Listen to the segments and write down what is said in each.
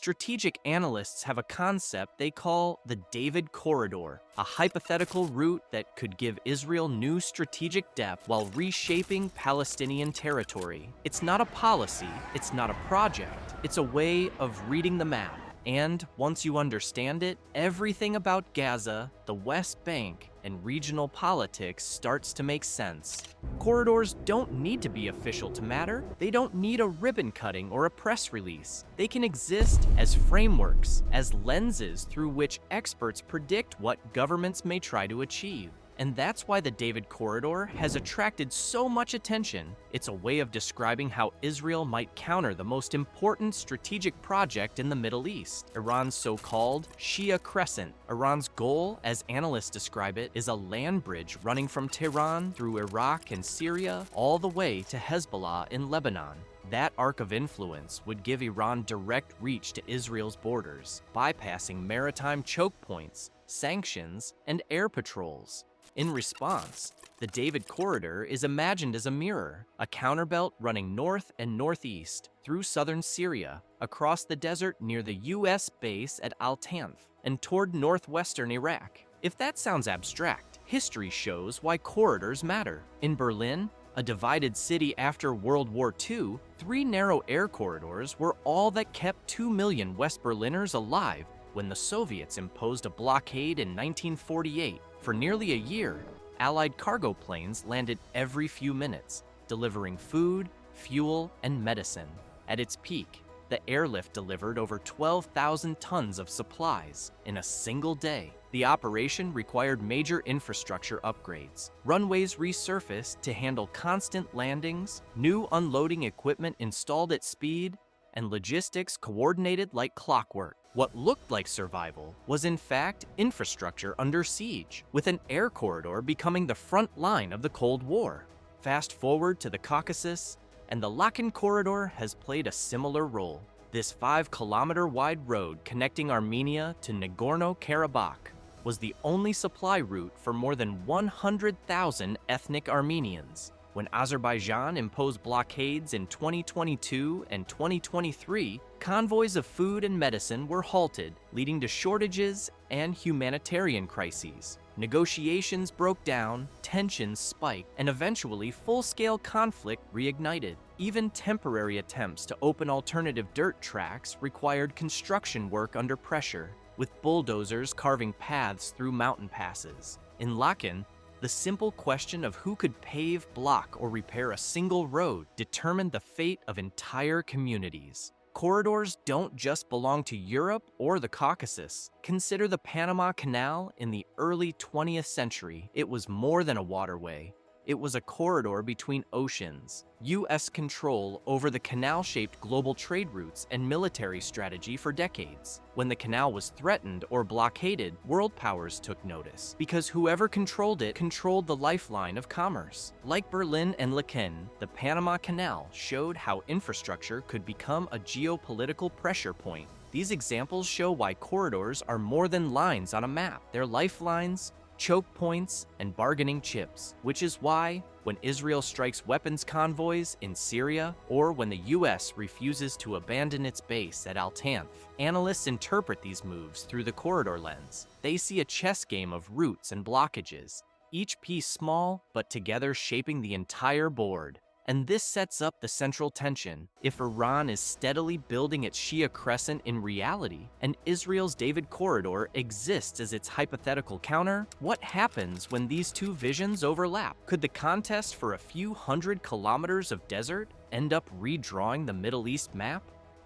strategic analysts have a concept they call the David Corridor, a hypothetical route that could give Israel new strategic depth while reshaping Palestinian territory. It's not a policy, it's not a project, it's a way of reading the map. And once you understand it, everything about Gaza, the West Bank, and regional politics starts to make sense. Corridors don't need to be official to matter. They don't need a ribbon cutting or a press release. They can exist as frameworks, as lenses through which experts predict what governments may try to achieve. And that's why the David Corridor has attracted so much attention. It's a way of describing how Israel might counter the most important strategic project in the Middle East, Iran's so-called Shia Crescent. Iran's goal, as analysts describe it, is a land bridge running from Tehran through Iraq and Syria all the way to Hezbollah in Lebanon. That arc of influence would give Iran direct reach to Israel's borders, bypassing maritime choke points, sanctions, and air patrols. In response, the David Corridor is imagined as a mirror, a counterbelt running north and northeast through southern Syria, across the desert near the U.S. base at Al-Tanf, and toward northwestern Iraq. If that sounds abstract, history shows why corridors matter. In Berlin, a divided city after World War II, 3 narrow air corridors were all that kept 2 million West Berliners alive when the Soviets imposed a blockade in 1948. For nearly a year, Allied cargo planes landed every few minutes, delivering food, fuel, and medicine. At its peak, the airlift delivered over 12,000 tons of supplies in a single day. The operation required major infrastructure upgrades, runways resurfaced to handle constant landings, new unloading equipment installed at speed, and logistics coordinated like clockwork. What looked like survival was in fact infrastructure under siege, with an air corridor becoming the front line of the Cold War. Fast forward to the Caucasus, and the Lachin corridor has played a similar role. This 5-kilometer wide road connecting Armenia to Nagorno-Karabakh was the only supply route for more than 100,000 ethnic Armenians. When Azerbaijan imposed blockades in 2022 and 2023, convoys of food and medicine were halted, leading to shortages and humanitarian crises. Negotiations broke down, tensions spiked, and eventually full-scale conflict reignited. Even temporary attempts to open alternative dirt tracks required construction work under pressure, with bulldozers carving paths through mountain passes. In Lachin, the simple question of who could pave, block, or repair a single road determined the fate of entire communities. Corridors don't just belong to Europe or the Caucasus. Consider the Panama Canal in the early 20th century. It was more than a waterway. It was a corridor between oceans. U.S. control over the canal-shaped global trade routes and military strategy for decades. When the canal was threatened or blockaded, world powers took notice, because whoever controlled it controlled the lifeline of commerce. Like Berlin and Lachin, the Panama Canal showed how infrastructure could become a geopolitical pressure point. These examples show why corridors are more than lines on a map. They're lifelines, choke points, and bargaining chips, which is why, when Israel strikes weapons convoys in Syria, or when the U.S. refuses to abandon its base at Al-Tanf, analysts interpret these moves through the corridor lens. They see a chess game of routes and blockages, each piece small, but together shaping the entire board. And this sets up the central tension. If Iran is steadily building its Shia Crescent in reality, and Israel's David Corridor exists as its hypothetical counter, what happens when these two visions overlap? Could the contest for a few hundred kilometers of desert end up redrawing the Middle East map?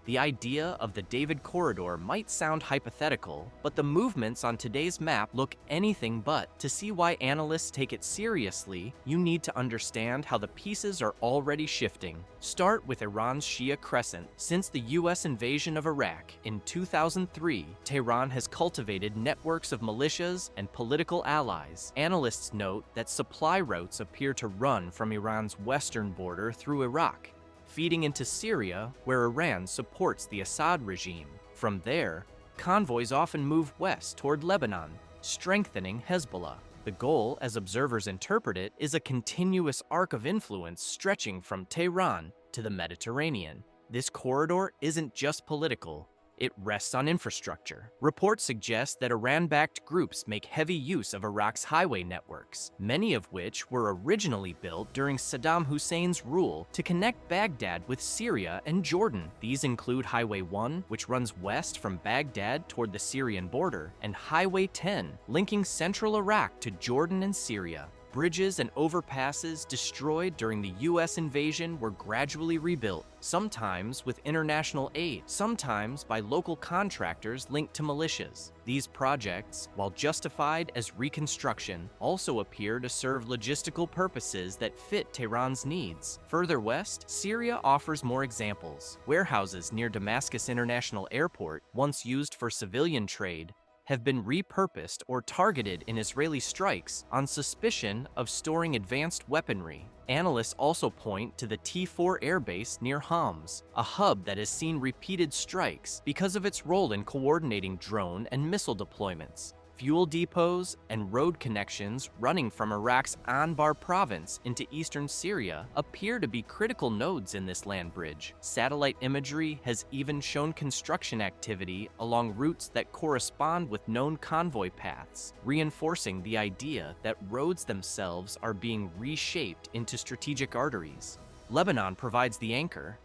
The idea of the David Corridor might sound hypothetical, but the movements on today's map look anything but. To see why analysts take it seriously, you need to understand how the pieces are already shifting. Start with Iran's Shia Crescent. Since the U.S. invasion of Iraq in 2003, Tehran has cultivated networks of militias and political allies. Analysts note that supply routes appear to run from Iran's western border through Iraq, feeding into Syria, where Iran supports the Assad regime. From there, convoys often move west toward Lebanon, strengthening Hezbollah. The goal, as observers interpret it, is a continuous arc of influence stretching from Tehran to the Mediterranean. This corridor isn't just political, It rests on infrastructure. Reports suggest that Iran-backed groups make heavy use of Iraq's highway networks, many of which were originally built during Saddam Hussein's rule to connect Baghdad with Syria and Jordan. These include Highway 1, which runs west from Baghdad toward the Syrian border, and Highway 10, linking central Iraq to Jordan and Syria. Bridges and overpasses destroyed during the U.S. invasion were gradually rebuilt, sometimes with international aid, sometimes by local contractors linked to militias. These projects, while justified as reconstruction, also appear to serve logistical purposes that fit Tehran's needs. Further west, Syria offers more examples. Warehouses near Damascus International Airport, once used for civilian trade, have been repurposed or targeted in Israeli strikes on suspicion of storing advanced weaponry. Analysts also point to the T4 airbase near Homs, a hub that has seen repeated strikes because of its role in coordinating drone and missile deployments. Fuel depots and road connections running from Iraq's Anbar province into eastern Syria appear to be critical nodes in this land bridge. Satellite imagery has even shown construction activity along routes that correspond with known convoy paths, reinforcing the idea that roads themselves are being reshaped into strategic arteries. Lebanon provides the anchor.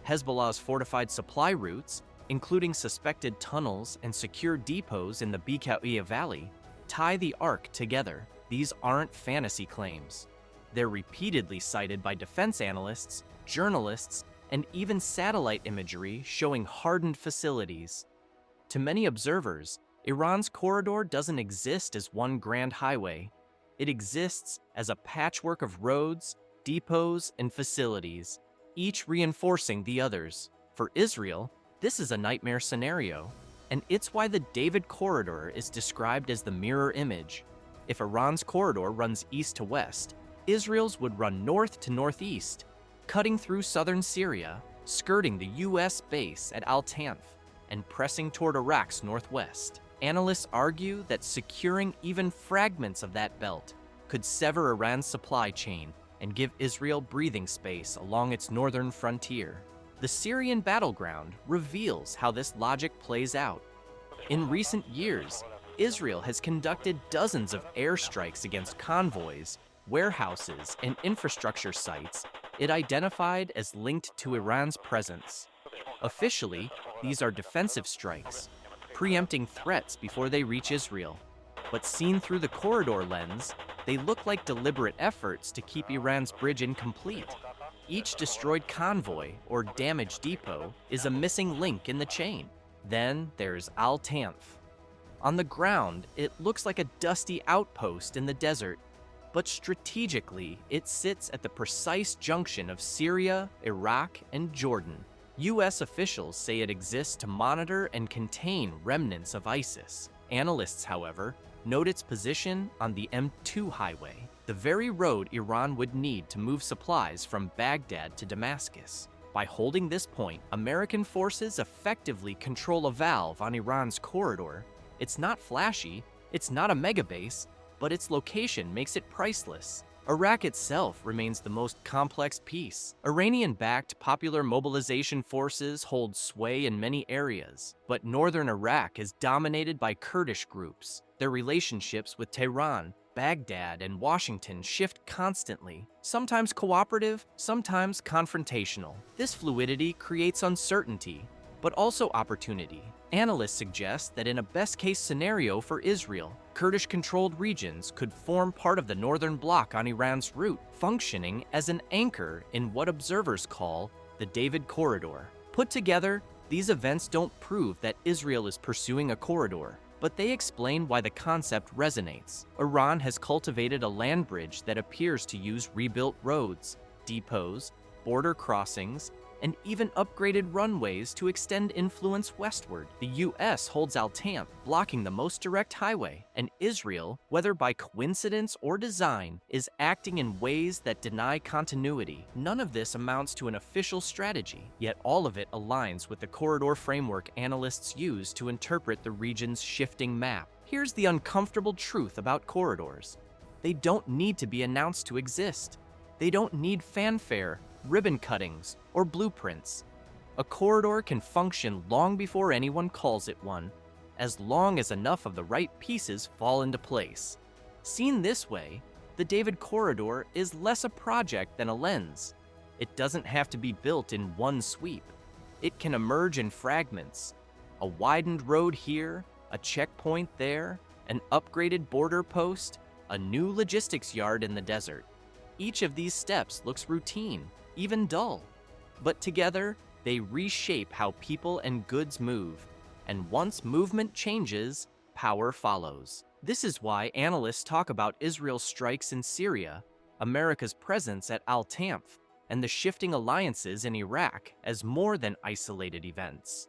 Hezbollah's fortified supply routes, including suspected tunnels and secure depots in the 𝐂𝐸𝐲 Valley, tie the arc together. These aren't fantasy claims. They're repeatedly cited by defense analysts, journalists, and even satellite imagery showing hardened facilities. To many observers, Iran's corridor doesn't exist as one grand highway. It exists as a patchwork of roads, depots, and facilities, each reinforcing the others. For Israel, this is a nightmare scenario, and it's why the David Corridor is described as the mirror image. If Iran's corridor runs east to west, Israel's would run north to northeast, cutting through southern Syria, skirting the U.S. base at Al-Tanf, and pressing toward Iraq's northwest. Analysts argue that securing even fragments of that belt could sever Iran's supply chain and give Israel breathing space along its northern frontier. The Syrian battleground reveals how this logic plays out. In recent years, Israel has conducted dozens of airstrikes against convoys, warehouses, and infrastructure sites it identified as linked to Iran's presence. Officially, these are defensive strikes, preempting threats before they reach Israel. But seen through the corridor lens, they look like deliberate efforts to keep Iran's bridge incomplete. Each destroyed convoy or damaged depot is a missing link in the chain. Then there's Al-Tanf. On the ground, it looks like a dusty outpost in the desert, but strategically, it sits at the precise junction of Syria, Iraq, and Jordan. U.S. officials say it exists to monitor and contain remnants of ISIS. Analysts, however, note its position on the M2 highway, the very road Iran would need to move supplies from Baghdad to Damascus. By holding this point, American forces effectively control a valve on Iran's corridor. It's not flashy, it's not a megabase, but its location makes it priceless. Iraq itself remains the most complex piece. Iranian-backed popular mobilization forces hold sway in many areas, but northern Iraq is dominated by Kurdish groups. Their relationships with Tehran, Baghdad, and Washington shift constantly, sometimes cooperative, sometimes confrontational. This fluidity creates uncertainty, but also opportunity. Analysts suggest that in a best-case scenario for Israel, Kurdish-controlled regions could form part of the northern bloc on Iran's route, functioning as an anchor in what observers call the David Corridor. Put together, these events don't prove that Israel is pursuing a corridor, but they explain why the concept resonates. Iran has cultivated a land bridge that appears to use rebuilt roads, depots, border crossings, and even upgraded runways to extend influence westward. The U.S. holds Al-Tanf, blocking the most direct highway, and Israel, whether by coincidence or design, is acting in ways that deny continuity. None of this amounts to an official strategy, yet all of it aligns with the corridor framework analysts use to interpret the region's shifting map. Here's the uncomfortable truth about corridors. They don't need to be announced to exist. They don't need fanfare, ribbon cuttings, or blueprints. A corridor can function long before anyone calls it one, as long as enough of the right pieces fall into place. Seen this way, the David Corridor is less a project than a lens. It doesn't have to be built in one sweep. It can emerge in fragments. A widened road here, a checkpoint there, an upgraded border post, a new logistics yard in the desert. Each of these steps looks routine, even dull. But together, they reshape how people and goods move. And once movement changes, power follows. This is why analysts talk about Israel's strikes in Syria, America's presence at Al-Tanf, and the shifting alliances in Iraq as more than isolated events.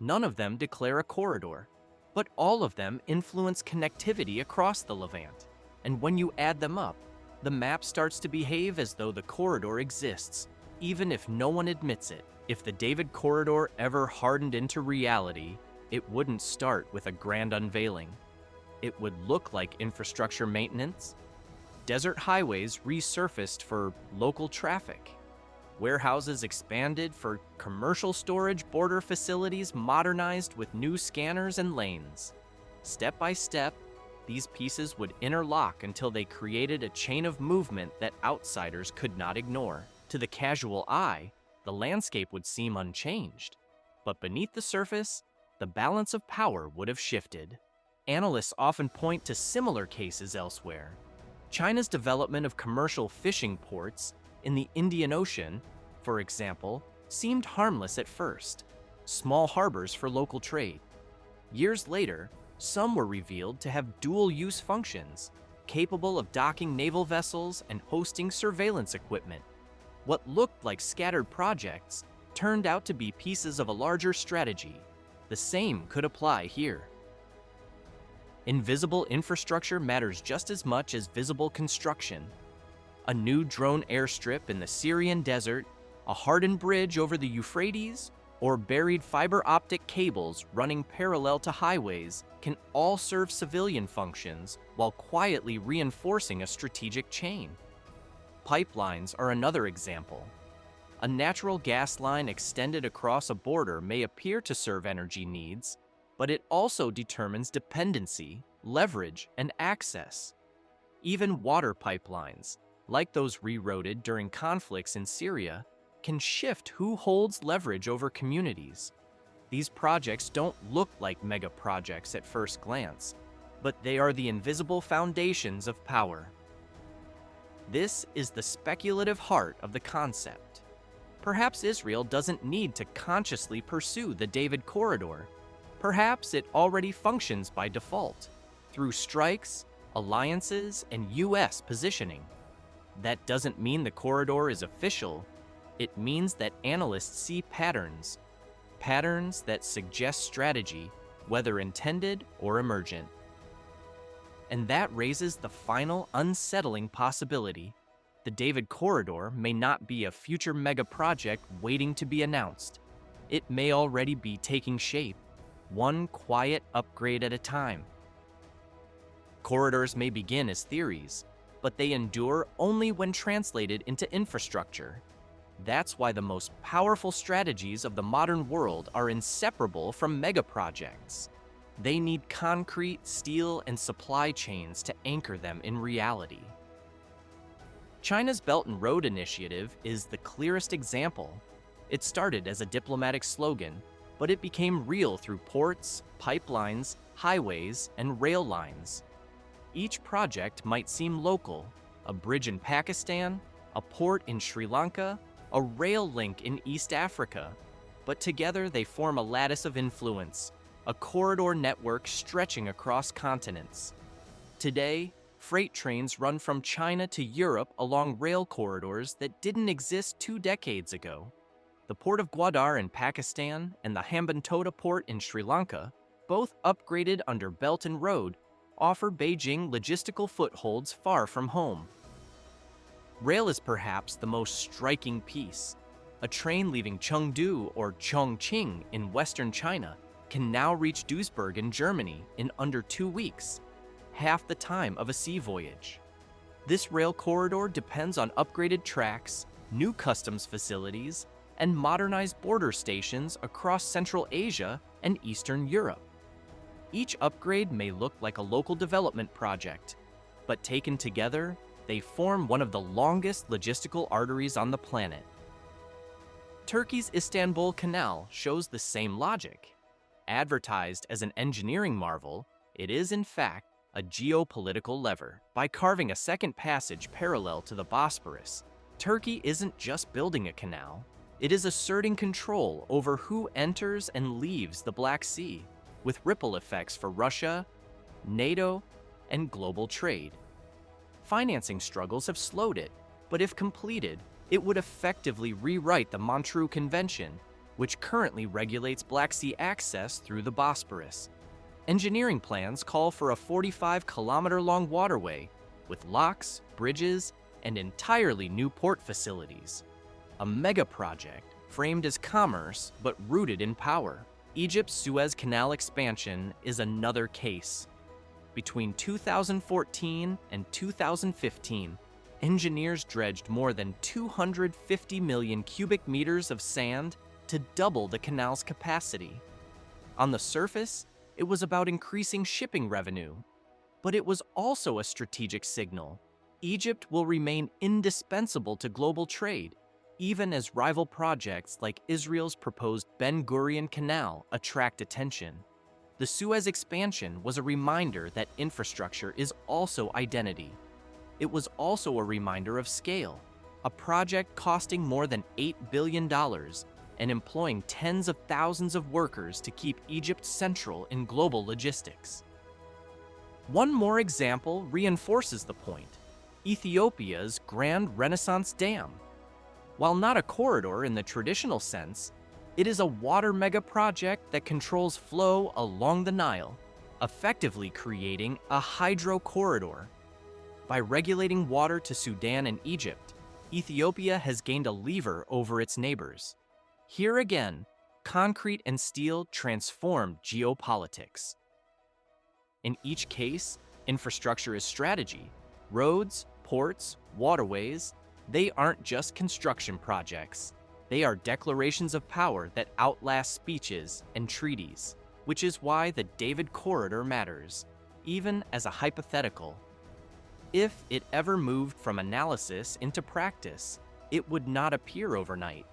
None of them declare a corridor, but all of them influence connectivity across the Levant. And when you add them up, the map starts to behave as though the corridor exists, even if no one admits it. If the David Corridor ever hardened into reality, it wouldn't start with a grand unveiling. It would look like infrastructure maintenance, desert highways resurfaced for local traffic, warehouses expanded for commercial storage, border facilities modernized with new scanners and lanes. Step by step, these pieces would interlock until they created a chain of movement that outsiders could not ignore. To the casual eye, the landscape would seem unchanged, but beneath the surface, the balance of power would have shifted. Analysts often point to similar cases elsewhere. China's development of commercial fishing ports in the Indian Ocean, for example, seemed harmless at first, small harbors for local trade. Years later, some were revealed to have dual-use functions, capable of docking naval vessels and hosting surveillance equipment. What looked like scattered projects turned out to be pieces of a larger strategy. The same could apply here. Invisible infrastructure matters just as much as visible construction. A new drone airstrip in the Syrian desert, a hardened bridge over the Euphrates, or buried fiber optic cables running parallel to highways can all serve civilian functions while quietly reinforcing a strategic chain. Pipelines are another example. A natural gas line extended across a border may appear to serve energy needs, but it also determines dependency, leverage, and access. Even water pipelines, like those rerouted during conflicts in Syria, can shift who holds leverage over communities. These projects don't look like mega projects at first glance, but they are the invisible foundations of power. This is the speculative heart of the concept. Perhaps Israel doesn't need to consciously pursue the David Corridor. Perhaps it already functions by default, through strikes, alliances, and U.S. positioning. That doesn't mean the corridor is official. It means that analysts see patterns that suggest strategy, whether intended or emergent. And that raises the final unsettling possibility. The David Corridor may not be a future mega project waiting to be announced. It may already be taking shape, one quiet upgrade at a time. Corridors may begin as theories, but they endure only when translated into infrastructure. That's why the most powerful strategies of the modern world are inseparable from megaprojects. They need concrete, steel, and supply chains to anchor them in reality. China's Belt and Road Initiative is the clearest example. It started as a diplomatic slogan, but it became real through ports, pipelines, highways, and rail lines. Each project might seem local: a bridge in Pakistan, a port in Sri Lanka, a rail link in East Africa. But together they form a lattice of influence, a corridor network stretching across continents. Today, freight trains run from China to Europe along rail corridors that didn't exist 2 decades ago. The port of Gwadar in Pakistan and the Hambantota port in Sri Lanka, both upgraded under Belt and Road, offer Beijing logistical footholds far from home. Rail is perhaps the most striking piece. A train leaving Chengdu or Chongqing in western China can now reach Duisburg in Germany in under 2 weeks, half the time of a sea voyage. This rail corridor depends on upgraded tracks, new customs facilities, and modernize border stations across Central Asia and Eastern Europe. Each upgrade may look like a local development project, but taken together, they form one of the longest logistical arteries on the planet. Turkey's Istanbul Canal shows the same logic. Advertised as an engineering marvel, it is in fact a geopolitical lever. By carving a second passage parallel to the Bosporus, Turkey isn't just building a canal, it is asserting control over who enters and leaves the Black Sea, with ripple effects for Russia, NATO, and global trade. Financing struggles have slowed it, but if completed, it would effectively rewrite the Montreux Convention, which currently regulates Black Sea access through the Bosporus. Engineering plans call for a 45-kilometer-long waterway with locks, bridges, and entirely new port facilities. A mega project framed as commerce but rooted in power. Egypt's Suez Canal expansion is another case. Between 2014 and 2015, engineers dredged more than 250 million cubic meters of sand to double the canal's capacity. On the surface, it was about increasing shipping revenue, but it was also a strategic signal. Egypt will remain indispensable to global trade, even as rival projects like Israel's proposed Ben Gurion Canal attract attention. The Suez expansion was a reminder that infrastructure is also identity. It was also a reminder of scale, a project costing more than $8 billion and employing tens of thousands of workers to keep Egypt central in global logistics. One more example reinforces the point: Ethiopia's Grand Renaissance Dam. While not a corridor in the traditional sense, it is a water mega project that controls flow along the Nile, effectively creating a hydro corridor. By regulating water to Sudan and Egypt, Ethiopia has gained a lever over its neighbors. Here again, concrete and steel transformed geopolitics. In each case, infrastructure is strategy. Roads, ports, waterways, they aren't just construction projects. They are declarations of power that outlast speeches and treaties, which is why the David Corridor matters, even as a hypothetical. If it ever moved from analysis into practice, it would not appear overnight.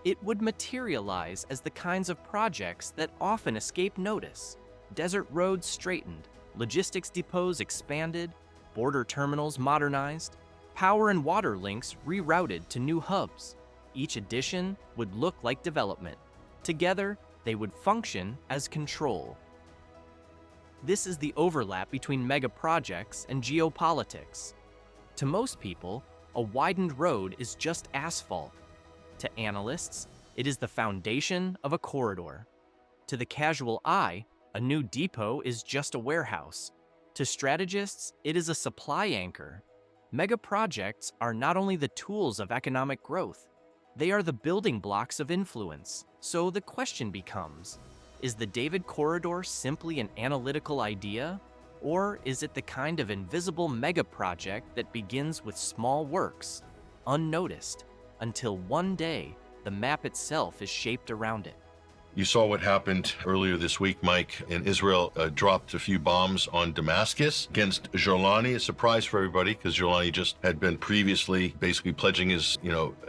It would materialize as the kinds of projects that often escape notice. Desert roads straightened, logistics depots expanded, border terminals modernized, power and water links rerouted to new hubs. Each addition would look like development. Together, they would function as control. This is the overlap between mega projects and geopolitics. To most people, a widened road is just asphalt. To analysts, it is the foundation of a corridor. To the casual eye, a new depot is just a warehouse. To strategists, it is a supply anchor. Mega projects are not only the tools of economic growth, they are the building blocks of influence. So the question becomes, is the David Corridor simply an analytical idea? Or is it the kind of invisible mega project that begins with small works, unnoticed, until one day the map itself is shaped around it? You saw what happened earlier this week, Mike, and Israel dropped a few bombs on Damascus against Ghouliani. A surprise for everybody, because Ghouliani just had been previously basically pledging his,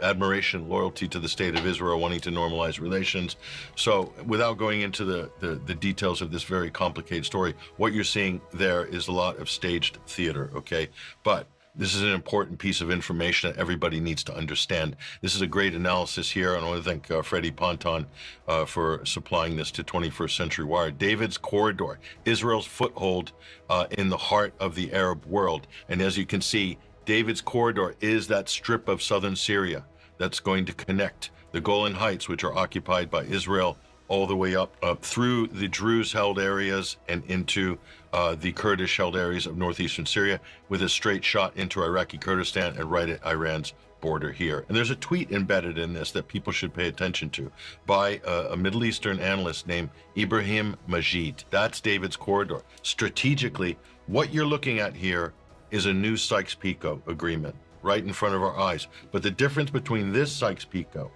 admiration, loyalty to the state of Israel, wanting to normalize relations. So without going into the details of this very complicated story, what you're seeing there is a lot of staged theater, okay? But this is an important piece of information that everybody needs to understand. This is a great analysis here, and I want to thank Freddie Ponton for supplying this to 21st Century Wire. David's Corridor, Israel's foothold in the heart of the Arab world. And as you can see, David's Corridor is that strip of southern Syria that's going to connect the Golan Heights, which are occupied by Israel, all the way up through the Druze-held areas and into the Kurdish-held areas of northeastern Syria, with a straight shot into Iraqi Kurdistan and right at Iran's border here. And there's a tweet embedded in this that people should pay attention to by a Middle Eastern analyst named 𝐓𝐵𝐷𝐻. That's David's Corridor. Strategically, what you're looking at here is a new Sykes-Picot agreement right in front of our eyes. But the difference between this Sykes-Picot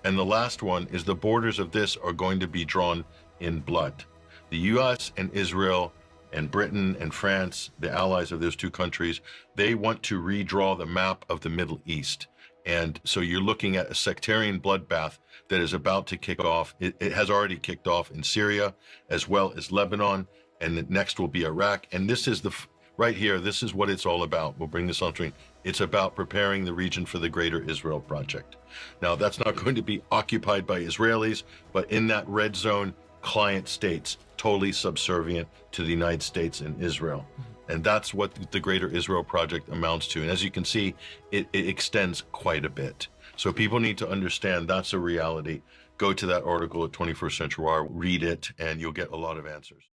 And the last one is the borders of this are going to be drawn in blood. The US and Israel and Britain and France, the allies of those two countries, they want to redraw the map of the Middle East. And so you're looking at a sectarian bloodbath that is about to kick off. It has already kicked off in Syria, as well as Lebanon, and the next will be Iraq. And this is right here, this is what it's all about. We'll bring this on screen. It's about preparing the region for the Greater Israel Project. Now, that's not going to be occupied by Israelis, but in that red zone, client states, totally subservient to the United States and Israel. And that's what the Greater Israel Project amounts to. And as you can see, it extends quite a bit. So people need to understand that's a reality. Go to that article at 21st Century Wire, read it, and you'll get a lot of answers.